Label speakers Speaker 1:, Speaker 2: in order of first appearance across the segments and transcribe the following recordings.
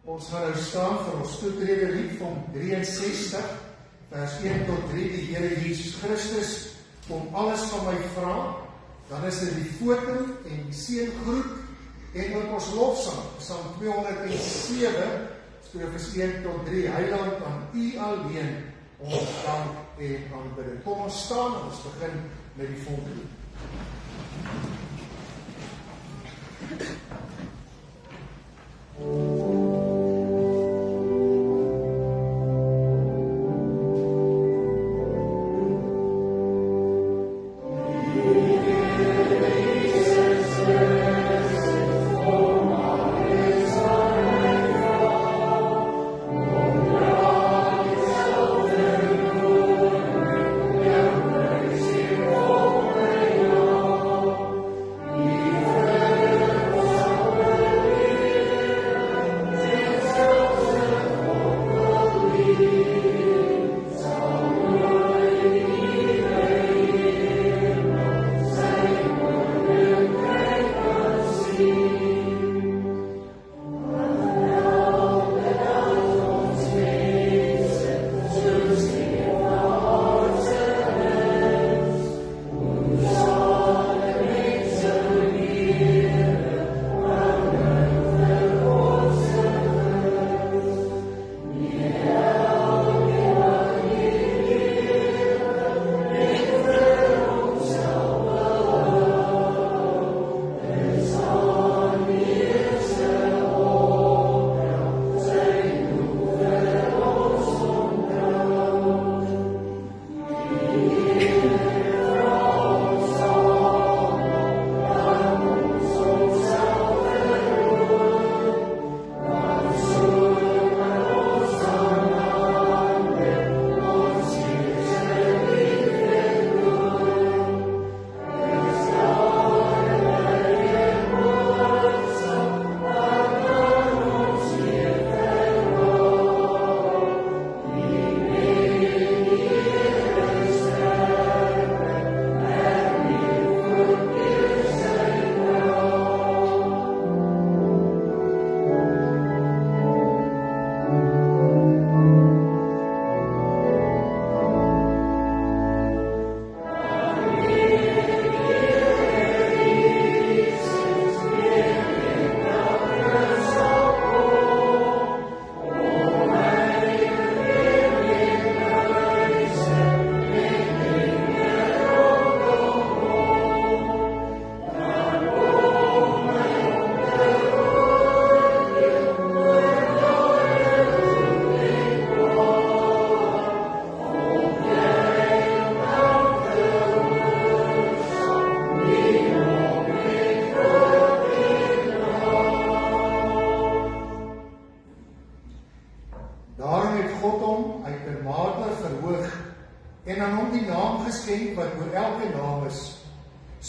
Speaker 1: Ons gaan nou staan vir ons toetrede lied van 63, vers 1 tot 3, die Here Jesus Christus, kom alles van my vra, dan is dit die foto en die seëngroet, en ook ons lofsang, Psalm 207, Spreuke 1 tot 3, Heiland aan U alleen, ons dank en aanbidding. Kom ons staan en ons begin met die volgende.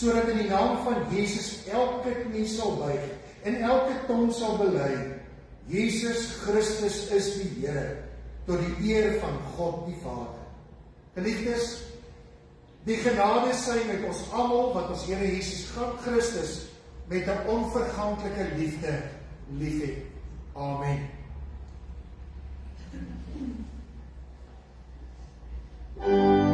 Speaker 1: Sodat in die naam van Jesus elke knie sal buig en elke tong sal bely, Jesus Christus is die Here, tot die eer van God die Vader. Geliefdes, die genade sy met ons almal wat ons Here Jesus Christus met 'n onverganklike liefde liefhet. Amen.
Speaker 2: Amen.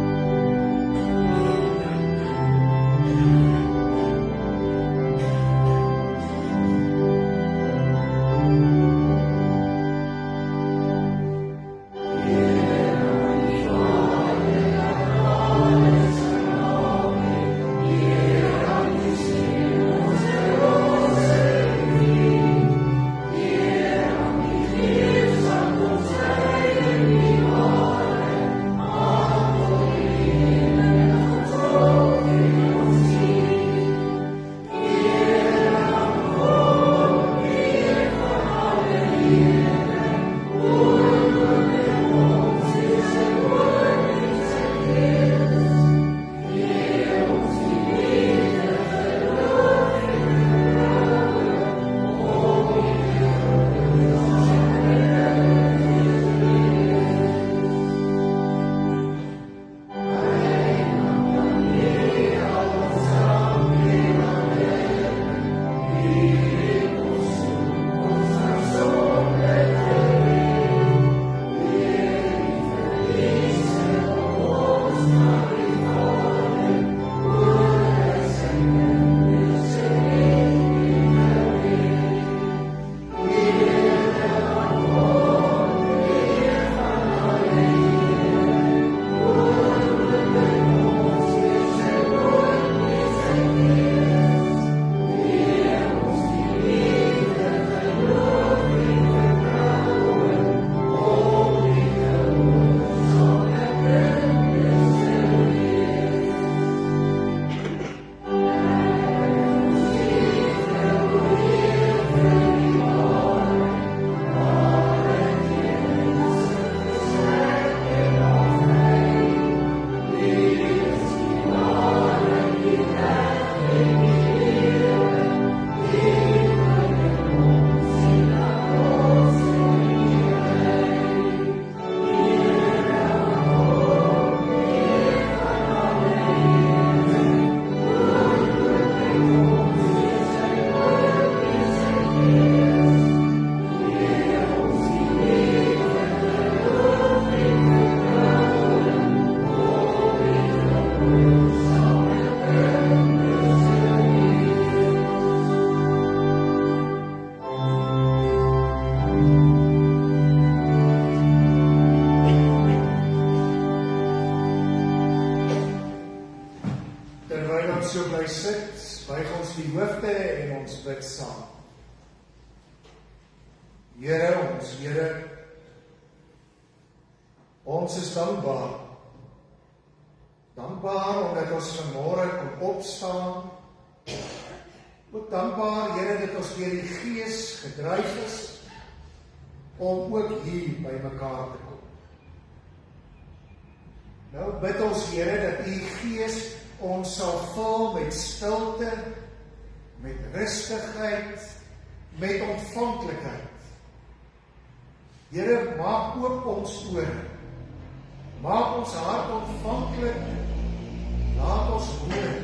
Speaker 1: Here, ons Here, ons is dankbaar. Dankbaar omdat ons vanmôre kon opstaan. Ook dankbaar, Here, dat ons deur die Gees gedryf is om ook hier by mekaar te kom. Nou bid ons, Here, dat U Gees ons sal vul met stilte, met rustigheid, met ontvanklikheid. Here, maak oop ons ore. Maak ons hart ontvanklik. Laat ons hoor.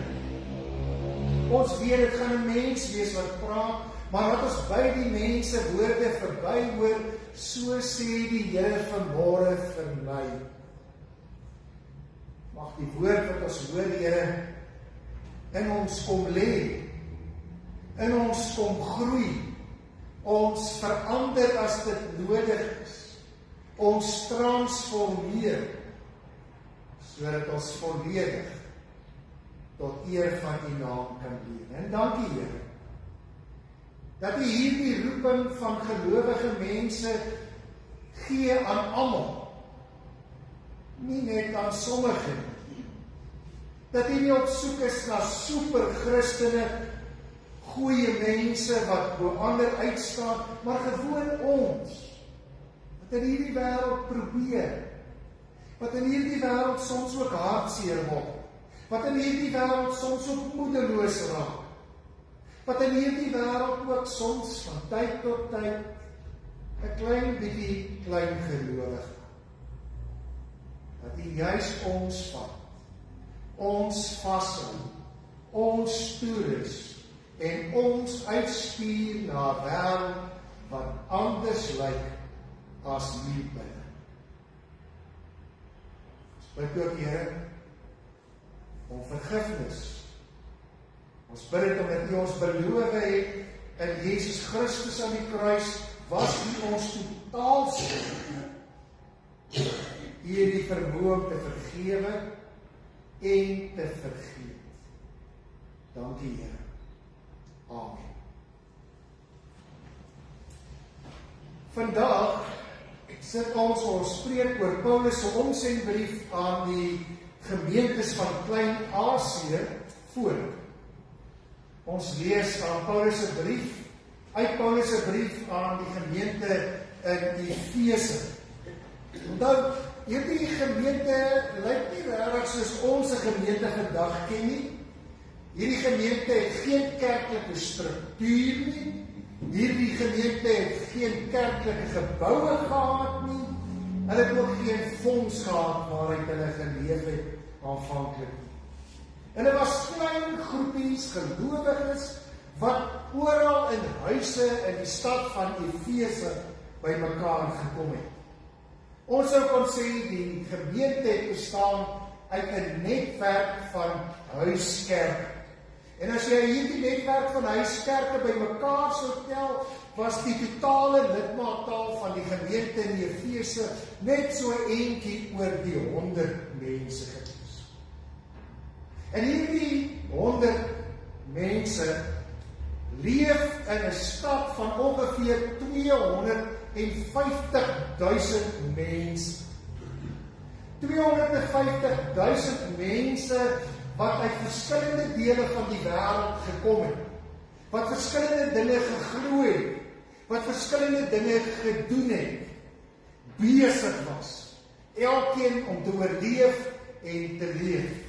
Speaker 1: Ons weet, dit gaan 'n mens wees wat praat, maar laat ons by die mense woorde verby hoor, so sê die Here vanmôre vir my. Mag die woord wat ons hoor, Here, in ons kom lê, in ons kom groei, ons verander as dit nodig is, ons transformeer, sodat ons volledig tot eer van U naam kan lewe. En dankie, Here, dat U hierdie roeping van gelowige mense gee aan almal, nie net aan sommige nie. Dat U nie op soek is na super Christene, goeie mense wat bo ander uitstaan, maar gewoon ons, wat in hierdie wêreld probeer, wat in hierdie wêreld soms ook hartseer word, wat in hierdie wêreld soms ook moedeloos raak, wat in hierdie wêreld ook soms van tyd tot tyd 'n klein bietjie klein gelowig, dat U juis ons vat, ons vashou, ons toerus en ons uitstuur na 'n wêreld wat anders lyk as hier binne. Ons bid ook, Here, om vergifnis. Ons bid dit omdat U ons beloof het in Jesus Christus aan die kruis, was U ons totaal skuld. U het die vermoë om te vergewe en te vergeet. Dankie, Here. Amen. Vandag sit ons spreek oor Paulus se omsendbrief aan die gemeentes van Klein-Asië voor. Ons lees aan Paulus se brief, uit Paulus se brief aan die gemeente in Efese. Onthou, hierdie gemeente lyk nie regtig soos ons gemeente vandag ken nie. Hierdie gemeente het geen kerklike struktuur nie. Hierdie gemeente het geen kerklike geboue gehad nie. Hulle het ook geen fonds gehad waaruit hulle geleef het aanvanklik nie. Hulle was klein groepies gelowiges wat oral in huise in die stad van Efese bymekaar gekom het. Ons sou kon sê die gemeente het bestaan uit 'n netwerk van huiskerke. En as jy hierdie netwerk van huiskerke bymekaar sou tel, was die totale lidmaattal van die gemeente in Efese net so eentjie oor die 100 mense gewees. En hierdie 100 mense leef in 'n stad van ongeveer 250.000 mense. 250.000 mense wat uit verskillende dele van die wêreld gekom het, wat verskillende dinge geglo het, wat verskillende dinge gedoen het, besig was, elkeen om te oorleef en te leef.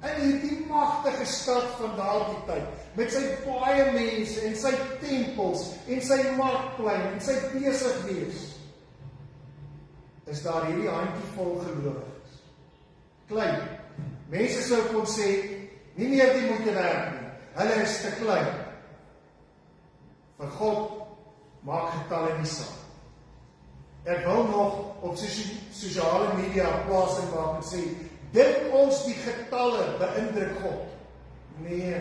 Speaker 1: In hierdie magtige stad van daardie tyd, met sy baie mense en sy tempels en sy markplein en sy besig wees, is daar hierdie handjievol gelowiges. Klein. Mense sou kon sê, nie meer die moeite werd nie. Hulle is te klein. Vir God maak getalle nie saak. Ek wil nog op sosiale media plasing maak en sê, dink ons die getalle beïndruk God? Nee.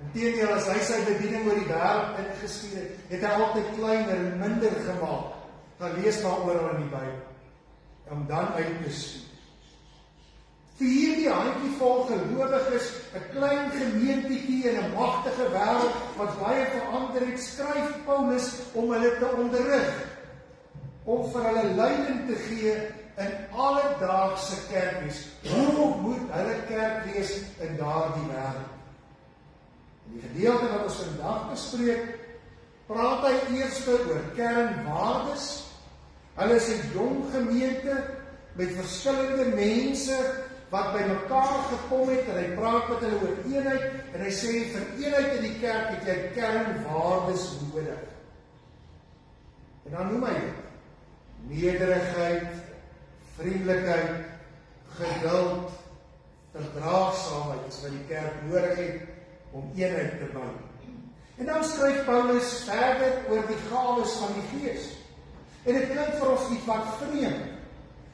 Speaker 1: Inteendeel, as hy sy bediening oor die wêreld ingestuur het hy altyd kleiner en minder gemaak. Gaan lees maar oral in die Bybel. Om dan uit te stuur. Vir hierdie handjievol gelowiges, 'n klein gemeentetjie in 'n magtige wêreld wat baie verander het, skryf Paulus om hulle te onderrig, om vir hulle leiding te gee in alledaagse kerkwees. Hoe moet hulle kerk wees in daardie wêreld? In die gedeelte wat ons vandag bespreek, praat hy eers oor kernwaardes. Hulle is 'n jong gemeente met verskillende mense wat by mekaar gekom het, en hy praat met hulle oor eenheid, en hy sê vir eenheid in die kerk het jy kernwaardes nodig. En dan noem hy dit nederigheid, vriendelikheid, geduld, verdraagsaamheid is wat die kerk nodig het om eenheid te bou. En dan skryf Paulus verder oor die gawes van die Gees. En dit klink vir ons iets wat vreemd.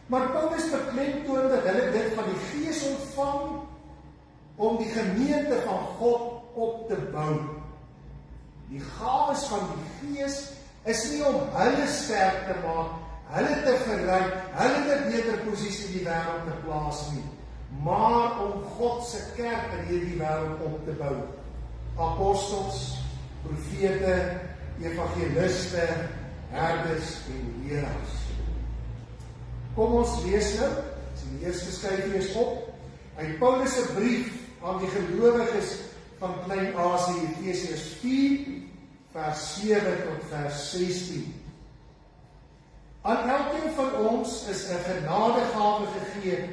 Speaker 1: Maar Paulus beklemtoon dat hulle dit van die Gees ontvang om die gemeente van God op te bou. Die gawes van die Gees is nie om hulle sterk te maak, hulle te verryk, hulle in 'n beter posisie in die wêreld te plaas nie, maar om God se kerk in hierdie wêreld op te bou. Apostels, profete, evangeliste, herders en leraars. Kom ons lees nou, as die eerste skryfie op, uit Paulus se brief aan die gelowiges van Klein-Asië, Efesiërs 4, vers 7 tot vers 16. Aan elkeen van ons is 'n genadegawe gegee,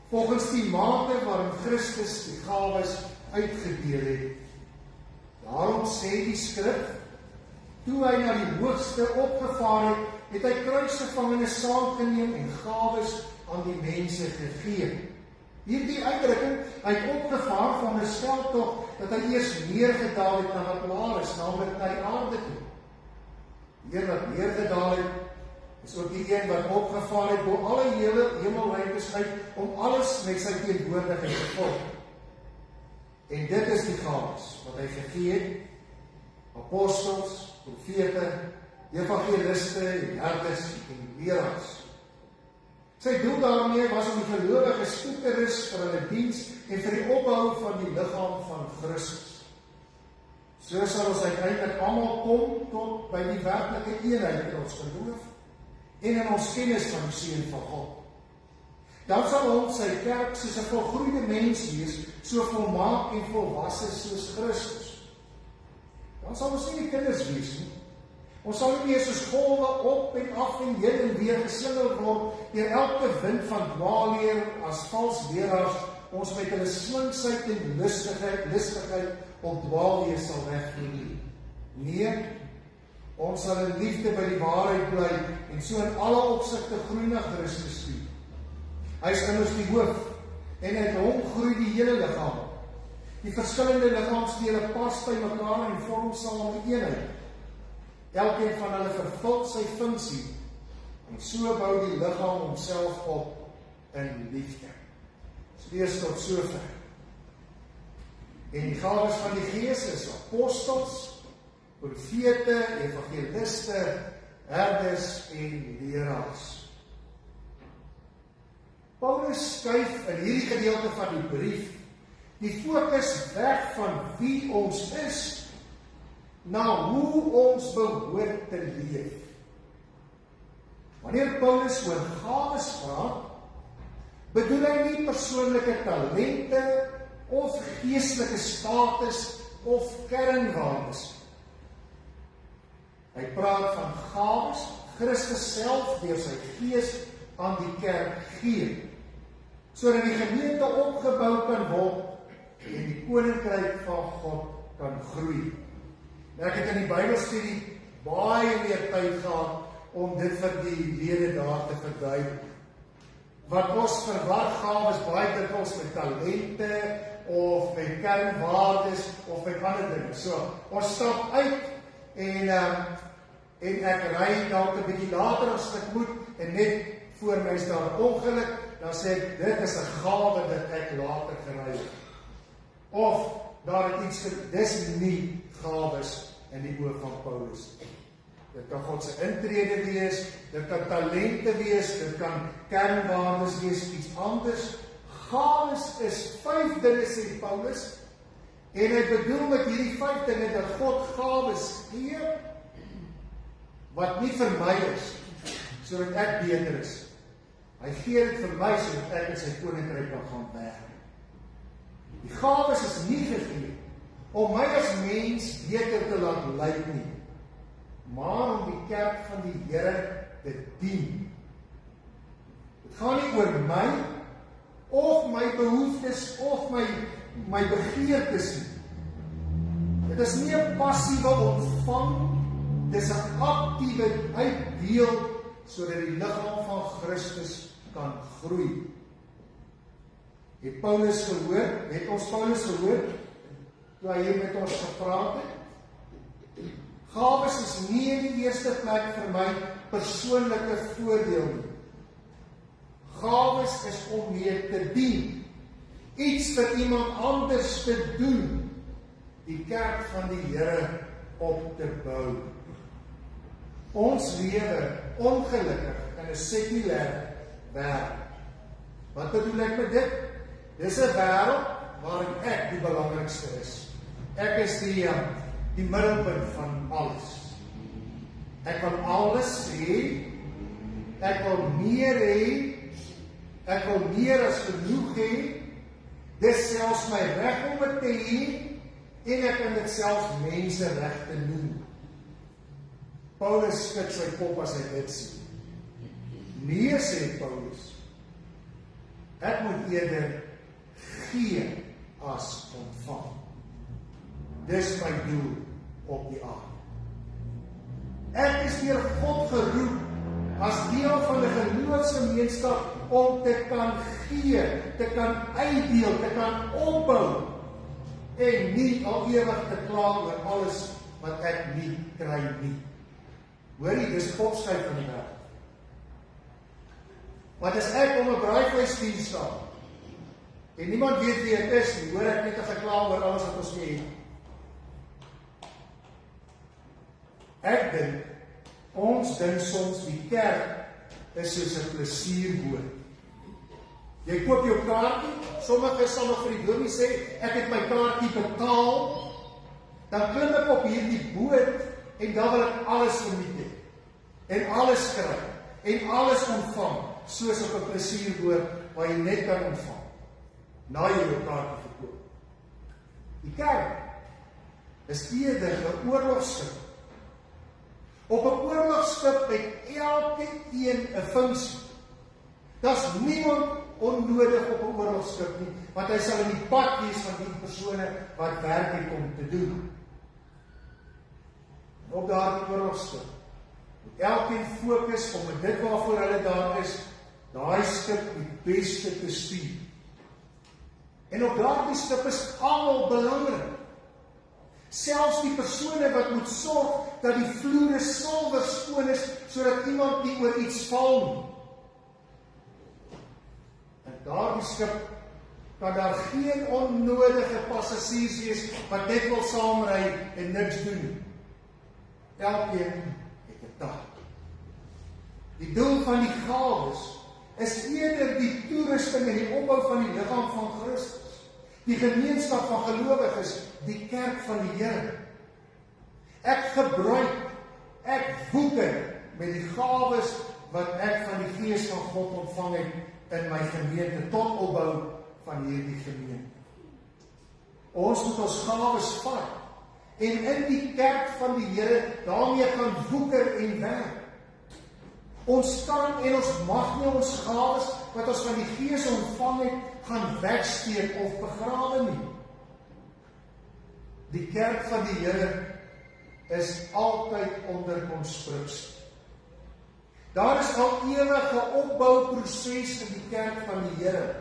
Speaker 1: volgens die mate waarin Christus die gawes uitgedeel het. Daarom sê die skrif, toe hy na die hoogste opgevaar het, het hy kruisgevangenes saamgeneem en gawes aan die mense gegee. Hierdie uitdrukking, hy het opgevaar, veronderstel tog dat hy eers neergedaal het na wat laer is, naamlik na die aarde toe. Hier wat neergedaal het, is ook die een wat opgevaar het bo alle hemelruimtes uit om alles met sy teenwoordigheid te vul. En dit is die gawes wat hy gegee het: apostels, profete, evangeliste, herders en leraars. Sy doel daarmee was om die gelowiges toe te rus vir hulle diens en vir die opbou van die liggaam van Christus. So sal ons uiteindelik almal kom tot by die werklike eenheid in ons geloof en in ons kennis van die Seun van God. Dan sal ons sy kerk soos 'n volgroeide mens wees, so volmaak en volwasse soos Christus. Dan sal ons nie die kinders wees nie. Ons sal nie meer soos golwe op en af en heen en weer geslingel word deur elke wind van dwaalleer as vals leraars ons met hulle slinksheid en listigheid op dwaalleer sal wegvoer nie. Nee, ons sal in liefde by die waarheid bly en so in alle opsigte groei na Christus toe. Hy is immers die hoof en uit hom groei die hele liggaam. Die verskillende liggaamsdele pas by mekaar en vorm saam 'n eenheid. Elkeen van hulle vervul sy funksie en so bou die liggaam homself op in liefde. Ons lees tot sover. En die gawes van die Gees is apostels, profete, evangeliste, herders en leraars. Paulus skuif in hierdie gedeelte van die brief die fokus weg van wie ons is na hoe ons behoort te leef. Wanneer Paulus oor gawes praat, bedoel hy nie persoonlike talente of geestelike status of kernwaardes. Hy praat van gawes Christus self deur sy Gees aan die kerk gee, sodat die gemeente opgebou kan word en die koninkryk van God kan groei. Ek het in die Bybelstudie baie meer tyd gehad om dit vir die lede daar te verduidelik. Wat ons verwar gawes baie dikwels met talente of met kernwaardes of met ander dinge. So, ons stap uit en ek ry dalk 'n bietjie later as ek moet en net voor my is daar 'n ongeluk, dan sê ek, dit is 'n gawe dat ek later gery het. Of daar het iets, dis nie gawes in die oë van Paulus. Dit kan God se intrede wees, dit kan talente wees, dit kan kernwaardes wees, iets anders. Gawes is 5 dinge, sê Paulus, en hy bedoel met hierdie 5 dinge dat God gawes gee, wat nie vir my is, sodat ek beter is. Hy gee dit vir my, sodat ek in sy koninkryk kan gaan werk. Die gawes is nie gegee, om my as mens beter te laat lyk nie, maar om die kerk van die Here te dien. Dit gaan nie oor my, of my behoeftes, of my begeertes nie. Dit is nie 'n passiewe ontvang, dit is 'n aktiewe uitdeel, sodat die liggaam van Christus kan groei. Het ons Paulus gehoor, toe hy hier met ons gepraat het? Gawes is nie in die eerste plek vir my persoonlike voordeel nie. Gawes is om mee te dien, iets vir iemand anders te doen, die kerk van die Here op te bou. Ons lewe ongelukkig in 'n sekulêre wêreld. Wat bedoel ek met dit? Dis 'n wêreld waarin ek die belangrikste is. Ek is die middelpunt van alles. Ek wil alles hê, ek wil meer hê, ek wil meer as genoeg hê, dis selfs my reg om dit te hê, en ek kan dit selfs menseregte noem. Paulus skud sy kop as hy dit sien. Nee, sê Paulus, ek moet eerder gee as ontvang. Dis my doel op die aarde. Ek is deur God geroep as deel van 'n geloofsgemeenskap om te kan gee, te kan uitdeel, te kan opbou en nie al ewig te kla oor alles wat ek nie kry nie. Hoorie, dis kopskyf van die wêreld. Want as ek om 'n braaivleisvuur staan en niemand weet wie ek is nie, hoor ek net 'n gekla oor alles wat ons nie het. Ek dink, ons dink soms die kerk is soos 'n plesierboot. Jy koop jou kaartjie, sommige sal nog vir die dominee sê, ek het my kaartjie betaal, dan klim ek op hierdie boot, en dan wil ek alles geniet het, en alles kry, en alles ontvang, soos op 'n plesierboot, waar jy net kan ontvang, na jy jou kaartjie gekoop. Die kerk is eerder 'n oorlogskip. Op 'n oorlogskip het elke een 'n funksie. Daar's niemand onnodig op 'n oorlogskip nie, want hy sal in die pad wees van die persone wat werk het om te doen. En op daardie oorlogskip moet elkeen fokus om met dit waarvoor hulle daar is, daai skip die beste te stuur. En op daardie skip is almal belangrik. Selfs die persone wat moet sorg dat die vloere silwer skoon is, sodat iemand nie oor iets val nie. En daardie skip kan daar geen onnodige passasiers wees wat net wil saamry en niks doen nie. Elkeen het 'n taak. Die doel van die gawes is eerder die toerusting en die opbou van die liggaam van Christus, die gemeenskap van gelowiges, die kerk van die Here. Ek gebruik, ek woeker met die gawes wat ek van die Gees van God ontvang het in my gemeente, tot opbou van hierdie gemeente. Ons moet ons gawes vat en in die kerk van die Here daarmee gaan woeker en werk. Ons kan en ons mag nie ons gawes wat ons van die Gees ontvang het, gaan wegsteek of begrawe nie. Die kerk van die Here is altyd onder konstruksie. Daar is al ewige opbouproses in die kerk van die Here.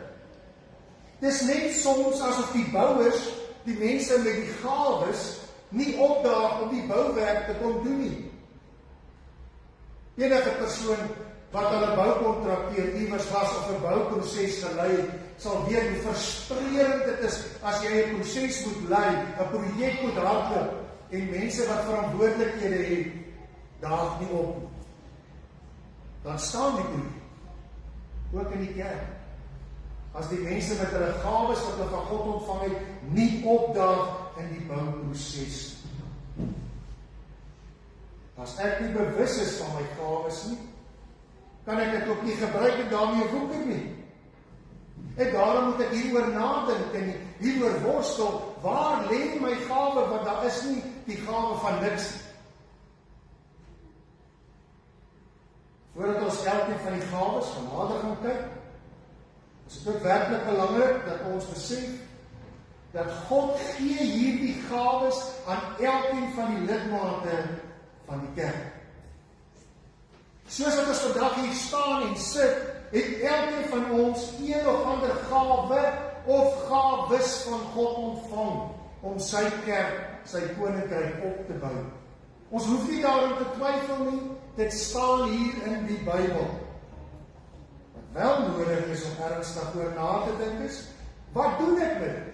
Speaker 1: Dis net soms asof die bouers, die mense met die gawes, nie opdaag om die bouwerk te kom doen nie. Enige persoon wat hulle boukontrakteur iewers was of 'n bouproses gelei het, sal weet hoe frustrerend dit is as jy 'n proses moet lei, 'n projek moet hardloop en mense wat verantwoordelikhede het, daag nie op nie. Dan staan die projek, ook in die kerk. as die mense met hulle gawes wat hulle van God ontvang het, nie opdaag in die bouproses. As ek nie bewus is van my gawes nie, kan ek dit ook nie gebruik en daarmee woeker nie. En daarom moet ek hieroor nadink en hieroor worstel, waar lê my gawe, want daar is nie die gawe van niks. Voordat ons elkeen van die gawes van nader gaan kyk, is dit werklik belangrik dat ons besef dat God gee hierdie gawes aan elkeen van die lidmate van die kerk. Soos wat ons vandag hier staan en sit, het elkeen van ons een of ander gawe of gawes van God ontvang om sy kerk, sy koninkryk op te bou. Ons hoef nie daarom te twyfel nie, dit staan hier in die Bybel. Wat wel nodig is om ernstig oor na te dink is, wat doen ek met dit?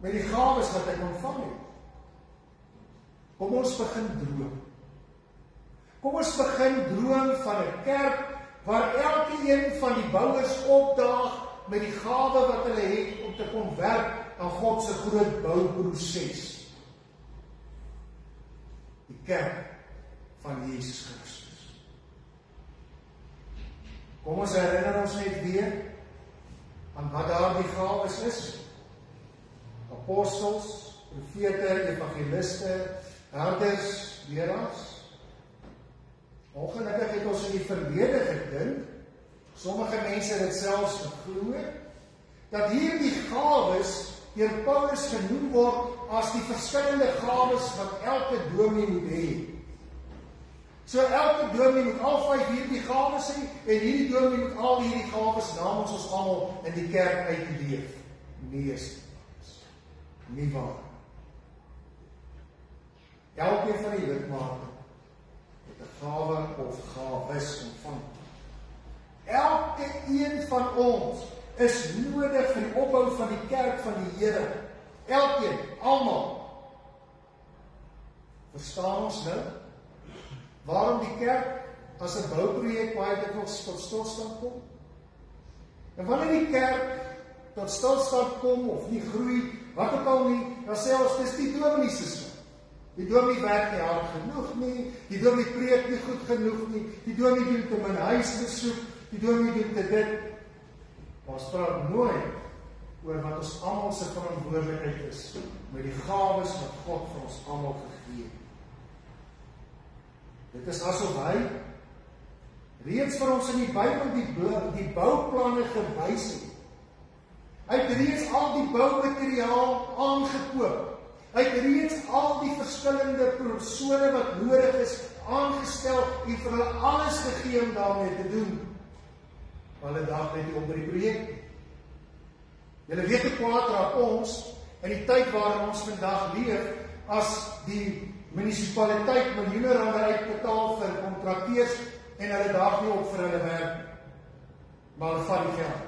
Speaker 1: Met die gawes wat ek ontvang het? Kom ons begin droom. Kom ons begin droom van 'n kerk waar elkeen van die bouers opdaag met die gawe wat hulle het om te kom werk aan God se groot bouproses. Die kerk van Jesus Christus. Kom ons herinner ons net weer aan wat daardie gawes is. Apostels, profete, evangeliste, herders, leraars. Ongelukkig het ons in die verlede gedink, sommige mense het dit selfs geglo, dat hierdie gawes deur Paulus genoem word as die verskillende gawes wat elke dominee moet hê. So elke dominee moet al 5 hierdie gawes hê en hierdie dominee moet al hierdie gawes namens ons almal in die kerk uitleef. Nee, nie waar. Elkeen van die lidmate het 'n gawe of gawes ontvang. Elke een van ons is nodig vir die opbou van die kerk van die Here. Elkeen, almal. Verstaan ons nou? Waarom die kerk as 'n bouprojek baie dikwels tot stilstand kom? En wanneer die kerk tot stilstand kom of nie groei, wat ook al nie, dan sê ons dis die dominee se skuld. Die dominee werk nie hard genoeg nie, die dominee preek nie goed genoeg nie, die dominee doen te min huisbesoek, die dominee doen te dit. Ons praat nooit oor wat ons almal se verantwoordelikheid is met die gawes wat God vir ons almal gegee het. Dit is asof hy reeds vir ons in die Bybel die bouplanne gewys het. Hy het reeds al die boumateriaal aangekoop. Hy het reeds al die verskillende persone wat nodig is aangestel en vir hulle alles gegee om daarmee te doen. Hulle dag net nie op by die projek. Julle weet hoe kwaad raak ons in die tyd waarin ons vandag leef as die munisipaliteit miljoene rande uitbetaal vir kontrakteurs en hulle dag nie op vir hulle werk. Maar hulle vat die geld.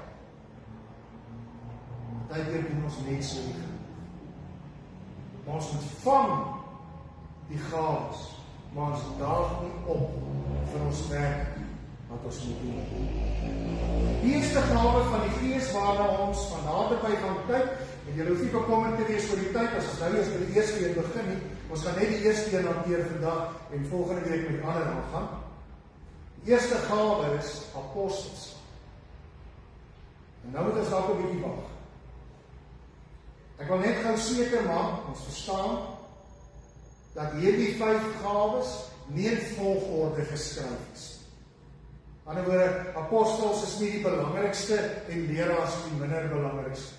Speaker 1: Partykeer doen ons net so nie. Maar ons moet vang die gawes, maar ons daag nie op vir ons werk wat ons moet doen. Die eerste gawe van die Gees waarna ons van naderby gaan kyk, en julle hoef nie bekommerd te wees oor die tyd, as ons nou eers by die eerste een begin nie, ons gaan net die eerste een hanteer vandag, en volgende week met die ander aangaan. Die eerste gawe is apostels. En nou moet ons dalk 'n bietjie wag. Ek wil net gou seker maak, ons verstaan, dat hierdie 5 gawes nie in volgorde geskryf is. Aan die ander woorde, apostels is nie die belangrikste en leraars die minder belangrikste.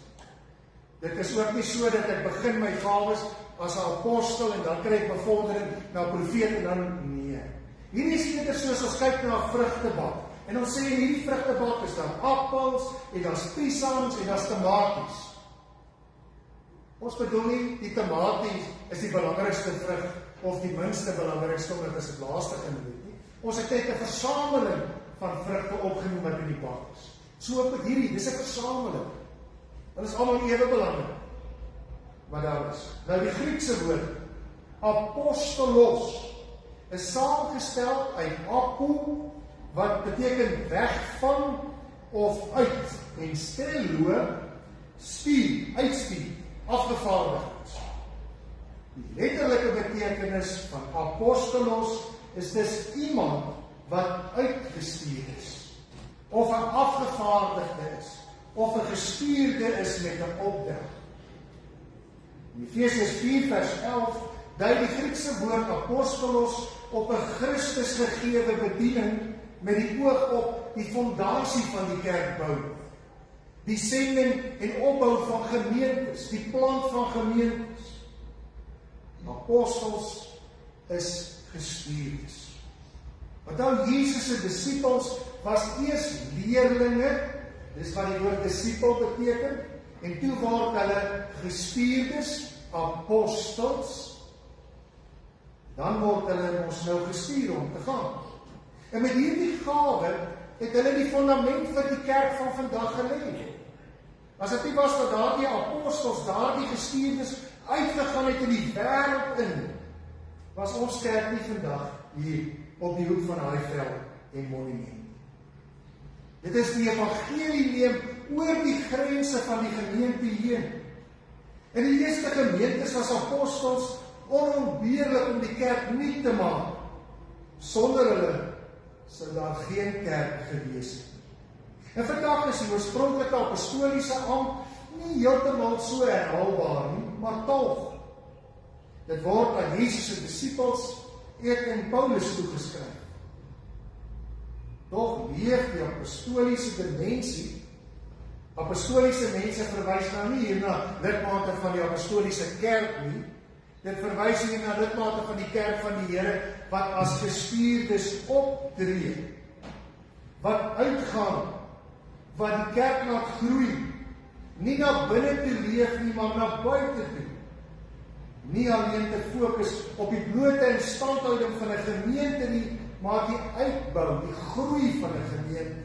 Speaker 1: Dit is ook nie so dat ek begin my gawes as 'n apostel en dan kry ek bevordering na profeet en dan nee. Hierdie is eerder soos ons kyk na 'n vrugtebak. En ons sê in hierdie vrugtebak is daar appels en daar's piesans en daar's tomaties. Ons bedoel nie die tomaties is die belangrikste vrug of die minste belangrikste omdat dit die laaste genoem het nie. Ons het net 'n versameling van vrugte opgenoem wat in die bak is. So ook met hierdie, dis 'n versameling. Dit is almal ewe belangrik. Wat daar is. Nou die Griekse woord apostolos is saamgestel uit apo wat beteken weg van of uit, en stello, stuur, uitstuur, afgevaardigdes. Die letterlike betekenis van apostolos is dus iemand wat uitgestuur is, of 'n afgevaardigde is, of 'n gestuurde is met 'n opdrag. In Efesiërs 4 vers 11 dui die Griekse woord apostolos op 'n Christus gegewe bediening met die oog op die fondasie van die kerkbou, die sending en opbou van gemeentes, die plant van gemeentes. Apostels is gestuurdes. Onthou, Jesus se disippels was eers leerlinge, dis wat die woord disipel beteken, en toe word hulle gestuurdes, apostels, dan word hulle ons nou gestuur om te gaan. En met hierdie gawe het hulle die fundament vir die kerk van vandag gelê. As dit nie was dat daardie apostels, daardie gestuurdes uitgegaan het in die wêreld in, was ons kerk nie vandag hier op die hoek van Highveld en Monument. Dit is die evangelie neem oor die grense van die gemeente heen. En die eerste gemeentes was apostels onontbeerlik om die kerk nuut te maak. Sonder hulle sou daar geen kerk gewees het. En vandag is die oorspronklike apostoliese ambt nie heeltemal so herhaalbaar nie, maar tog. Dit word aan Jesus se disippels, ek en Paulus toegeskryf. Tog leef die apostoliese dimensie. Apostoliese mense verwys nou nie hier na lidmate van die apostoliese kerk nie. Dit verwys hier na lidmate van die kerk van die Here wat as gestuurdes optree, wat uitgaan, wat die kerk laat groei, nie na binne te leef nie, maar na buite toe. Nie alleen te fokus op die blote instandhouding van 'n gemeente nie, maar die uitbou, die groei van 'n gemeente.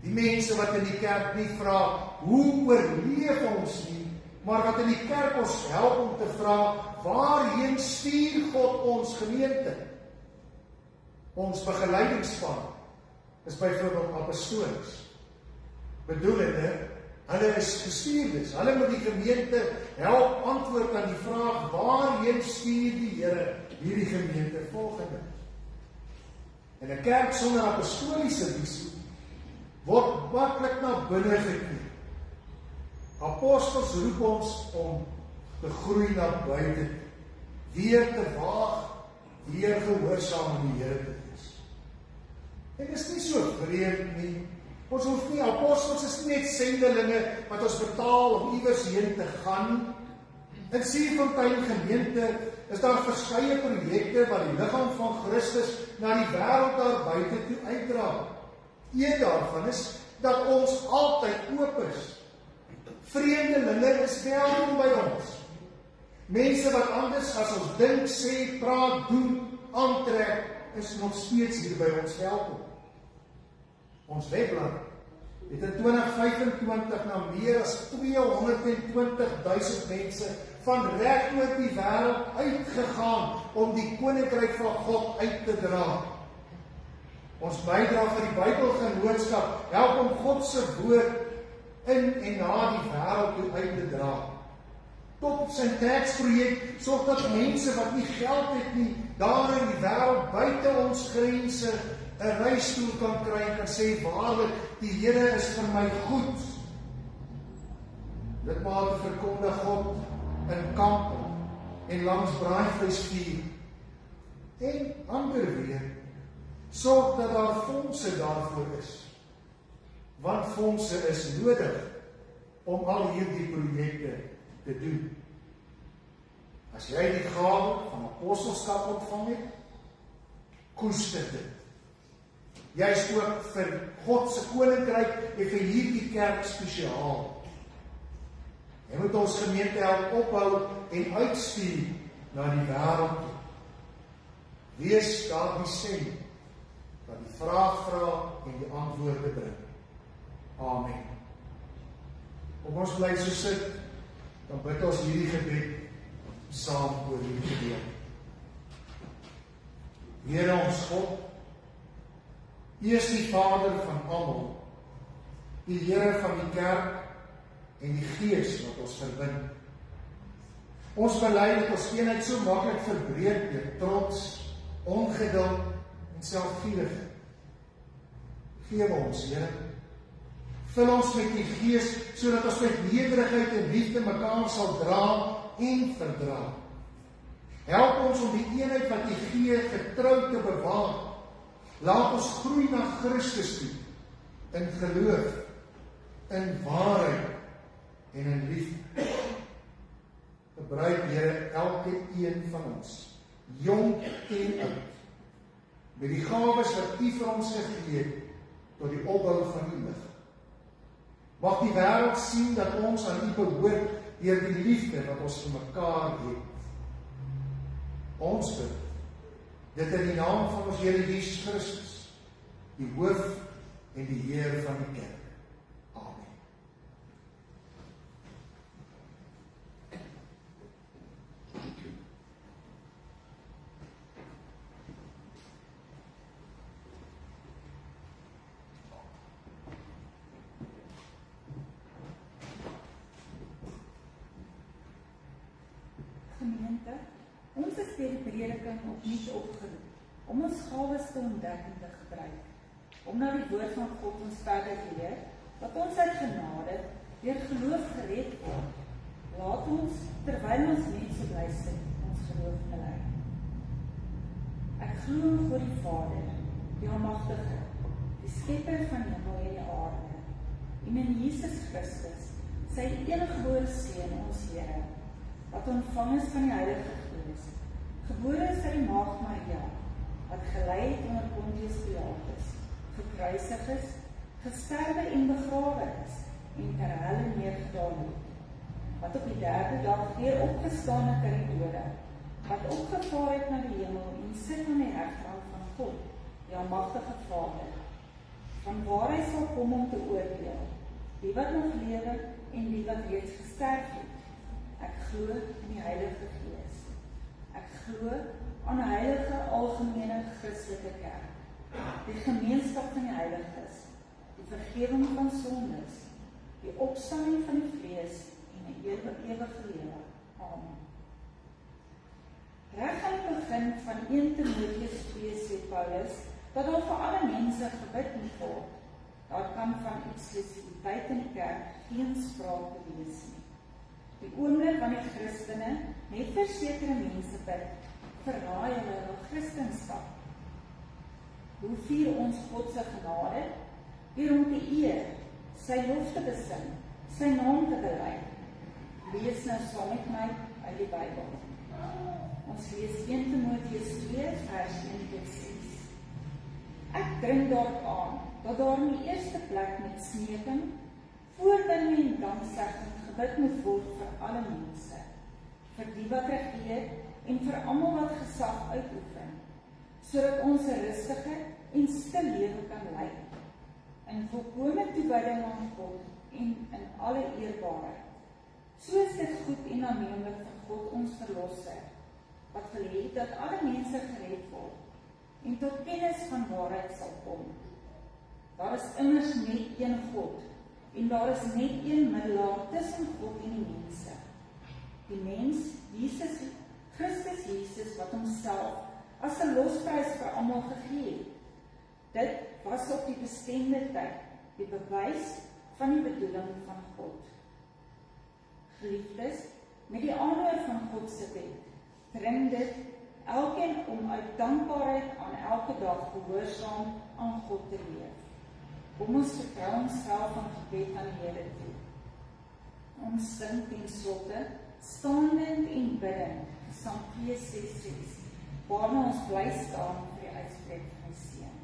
Speaker 1: Die mense wat in die kerk nie vra, hoe oorleef ons nie, maar wat in die kerk ons help om te vra, waarheen stuur God ons gemeente? Ons begeleidingsspan is byvoorbeeld apostolos. Bedoelende, hulle is gestuurdes. Hulle moet die gemeente help antwoord aan die vraag, waarheen stuur die Here hierdie gemeente volgende? En 'n kerk sonder apostoliese visie word maklik na binne gekeer. Apostels roep ons om te groei na buite, weer te waag, weer gehoorsaam aan die Here te wees. En dit is nie so vreemd nie. Ons hoef nie, apostels is nie net sendelinge wat ons betaal om iewers heen te gaan. In Sierfontein gemeente is daar verskeie projekte wat die liggaam van Christus na die wêreld daar buite toe uitdra. Een daarvan is dat ons altyd oop is. Vreemdelinge is welkom by ons. Mense wat anders as ons dink, sê, praat, doen, aantrek, is nog steeds hier by ons welkom. Ons webblad het in 2025 na meer as 220.000 mense van reg oor die wêreld uitgegaan om die koninkryk van God uit te dra. Ons bydra vir die Bybelgenootskap help om God se woord in en na die wêreld toe uit te dra. Tot sy taxprojek sorg dat mense wat nie geld het nie, daar in die wêreld buite ons grense 'n reistoel kan kry en kan sê, waarlik, die Here is vir my goed. Dit maak verkondig God in kampe en langs braaivleisvuur. En ander weer, sorg dat daar fondse daarvoor is. Want fondse is nodig om al hierdie projekte te doen. As jy die gawe van apostelskap ontvang het, koester dit. Jy is ook vir God se koninkryk en vir hierdie kerk spesiaal. Jy moet ons gemeente help opbou en uitstuur na die wêreld toe. Wees daar die stem wat die vraag vra en die antwoorde bring. Amen. Kom ons bly so sit, dan bid ons hierdie gebed saam oor hierdie gedeelte. Here ons God, U is die Vader van almal die Here van die kerk en die Gees wat ons verbind. Ons bely dat ons eenheid so maklik verbreek deur trots, ongeduld en selfgierigheid. Geef ons, Here. Vul ons met die Gees, sodat ons met nederigheid en liefde mekaar sal dra en verdra. Help ons om die eenheid wat U gee getrou te bewaar. Laat ons groei na Christus toe, in geloof, in waarheid en in liefde. Gebruik, Here, elke een van ons, jong en oud, met die gawes wat U vir ons gegee het, tot die opbou van U lig. Mag die wêreld sien dat ons aan U behoort deur die liefde wat ons vir mekaar het. Ons bid dit in die naam van ons Here Jesus Christus, die hoof en die Heer van die kerk. Amen.
Speaker 2: Gemeente, ons is deur die prediking opnuut opgeroep om ons gawes te ontdek en te gebruik, om na die woord van God ons verder te leer, dat ons uit genade deur geloof gered word. Laat ons, terwyl ons mense bly sit, ons geloof bely. Ek glo in God die Vader, die Almagtige, die Skepper van die hemel en die aarde, en in Jesus Christus, sy eniggebore Seun, ons Here, wat ontvang is van die Heilige Gees, gebore is uit die maagd Maria, wat gelei het onder Pontius Pilatus, gekruisig is, gesterwe en begrawe is, en ter helle neergedaan het, wat op die derde dag weer opgestaan het uit die dode, wat opgevaar het na die hemel en sit aan die regterhand van God, die Almagtige Vader, van waar hy sal kom om te oordeel, die wat nog lewe en die wat reeds gesterf het. Ek glo in die Heilige Gees. Ek glo aan 'n heilige algemene Christelike kerk, die gemeenskap van die heiliges, die vergifnis van sondes, die opstanding van die vlees en 'n ewige lewe. Amen. Reg aan die begin van 1 Timoteus 2 sê Paulus dat daar vir alle mense gebid moet word. Daar kan van eksklusiviteit in die kerk geen sprake wees nie. Die oomblik wanneer Christene net vir sekere mense bid, verraai hulle hul Christenskap. Hoe vier ons God se genade? Deur hom te eer, sy lof te besing, sy naam te bely. Lees nou saam met my uit die Bybel. Ons lees 1 Timoteus 2 vers 1 tot 6. Ek dring daaraan dat daar in die eerste plek met smeking, voorbinding en danksegging gebid moet word vir alle mense, vir die wat regeer en vir almal wat gesag uitoefen, sodat ons 'n rustige en stil lewe kan lei, in volkome toewyding aan God en in alle eerbaarheid. So is dit goed en aanneemlik vir God ons Verlosser, wat wil hê dat alle mense gered word en tot kennis van waarheid sal kom. Daar is immers net een God, en daar is net een middelaar tussen God en die mense. Die mens, Christus Jesus, wat homself as 'n losprys vir almal gegee het. Dit was op die bestemde tyd die bewys van die bedoeling van God. Geliefdes, met die aanhoor van God se wet, dring dit elkeen om uit dankbaarheid aan elke dag gehoorsaam aan God te leef. Kom ons vertrou onsself van gebed aan die Here toe. Ons sing ten slotte, staandend en biddend, Psalm 2:6, waarna ons bly staan vir die uitspreek van die seën.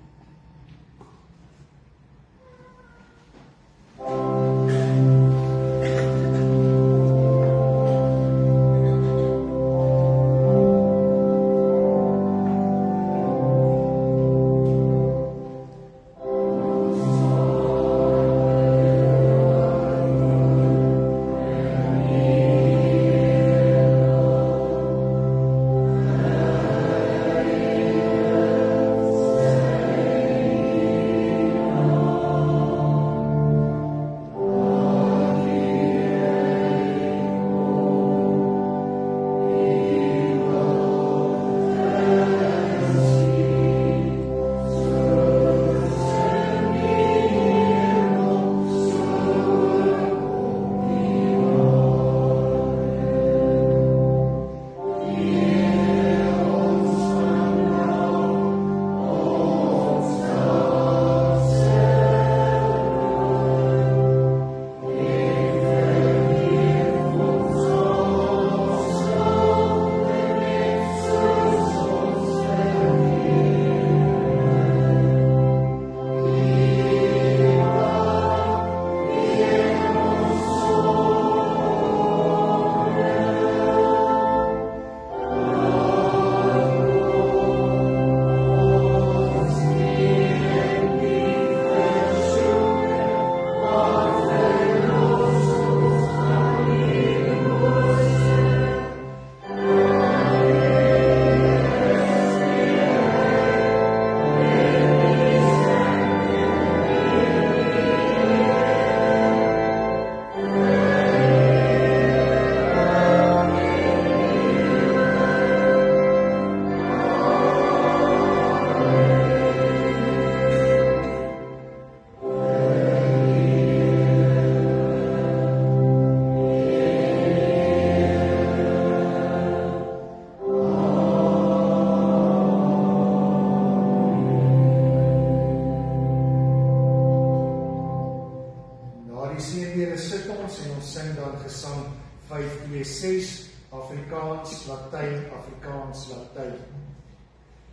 Speaker 1: Gesang 5:2-6, Afrikaans, Latyn, Afrikaans, Latyn.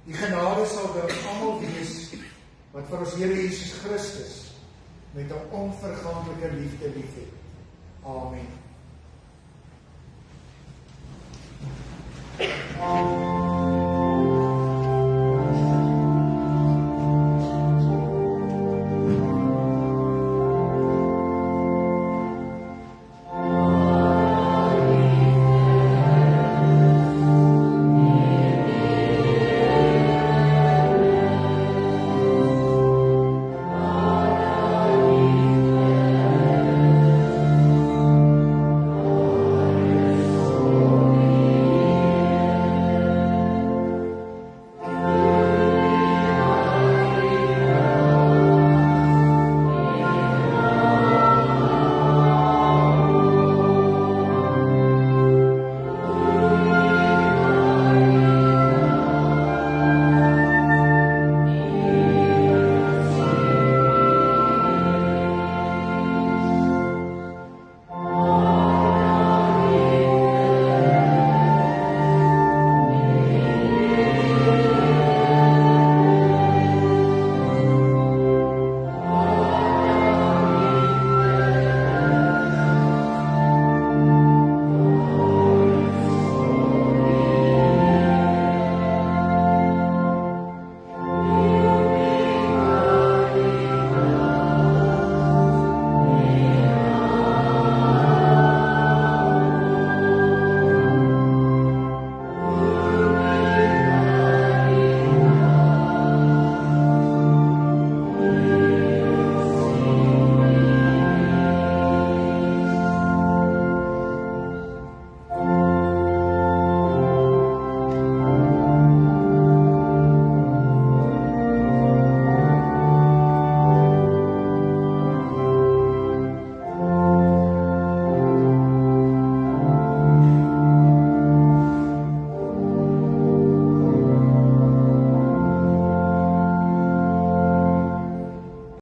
Speaker 1: Die genade sal dan almal wees wat vir ons Here Jesus Christus met 'n onvergaanlike liefde liefhet. Amen.